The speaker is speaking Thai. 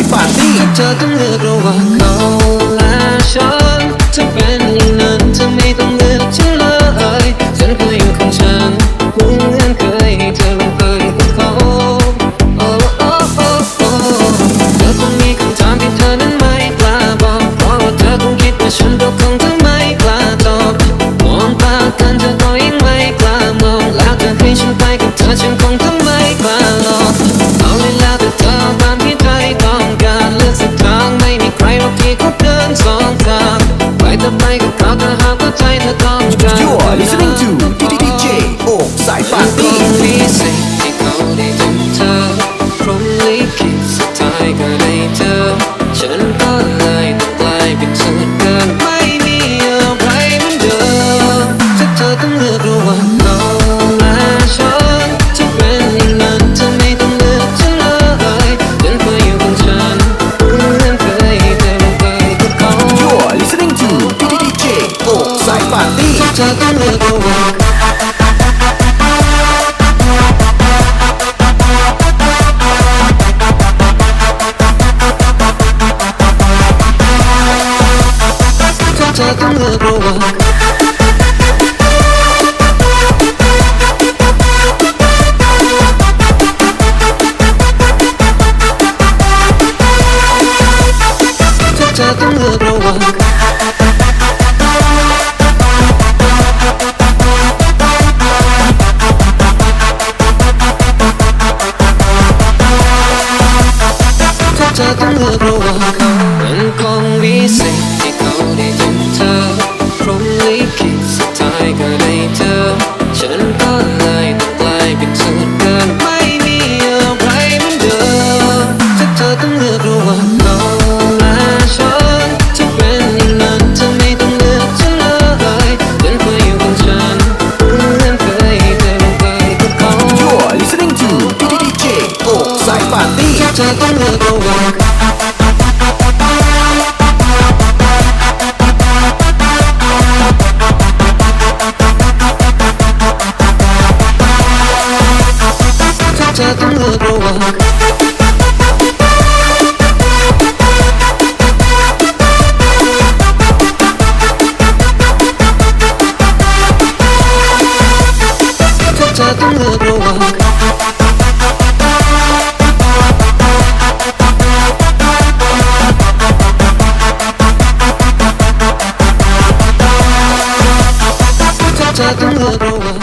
ายปาร์ตี้เธอต้องเลือกระหว่างเขาและฉันถ้าเป็นอย่างนั้นเธอไม่ต้องเลือกฉันเลยฉันก็อยู่ของฉันเหมือนเคยให้เธอลงไปกับเขาโอ้โอ้โอ้โอ้เธอคงมีคำถามที่เธอนั้นไม่กล้าบอกเพราะว่าเธอคงคิดว่าฉันก็คงจะไม่กล้าตอบมองตากันเธอก็ยังไม่กล้ามองแล้วเธอให้ฉันไปกับเธอฉันคงจะไม่กล้าหรอกเอาเลยแล้วแต่เธอตามที่ใจต้องการเลือกสักทางไม่มีใครหรอกที่เขาเดินสองทางไปแต่ไปกับเขาถ้าหากว่าใจเธอต้องการ You're listening to DJ โอ้สายปาร์ตี้มีสิ่งที่เขาได้ทำเธอพรหมลิขิตสุดท้ายก็ได้เจอฉันก็เลยต้องกลายเป็นส่วนเกินไม่มีอะไรเหมือนเดิมถ้าเธอต้องเลือกระหว่างเขาและฉันจะเป็นอย่างนั้นเธอไม่ต้องเลือกฉันเลยฉันก็อยู่ของฉันเหมือนเคยให้เธอลงไปกับเขา You're listening to DJ โอ้สายปาร์ตี้ถ้าเธอต้องเลือกระหว่างเธอต้องเลือกระหว่างเธอต้องเลือกระหว่างเธอต้องเลือกระหว่างเขามันคงวิเศษที่เขาได้ทำเธอพรหมลิขิตสุดท้ายก็ได้เจอฉันก็เลยต้องกลายเป็นส่วนเกินไม่มีอะไรเหมือนเดิมถ้าเธอต้องเลือกระหว่างเขาและฉันจะเป็นอย่างนั้นเธอไม่ต้องเลือกฉันเลยฉันก็อยู่ของฉันเหมือนเคยให้เธอลงไปกับเขา You're listening to DJ โอ้สายปาร์ตี้ถ้าเธอต้องเลือกระหว่างเธอต้องเลือกระหว่างเธอต้องเลือกระหว่างเธอต้องเลือกระหว่าง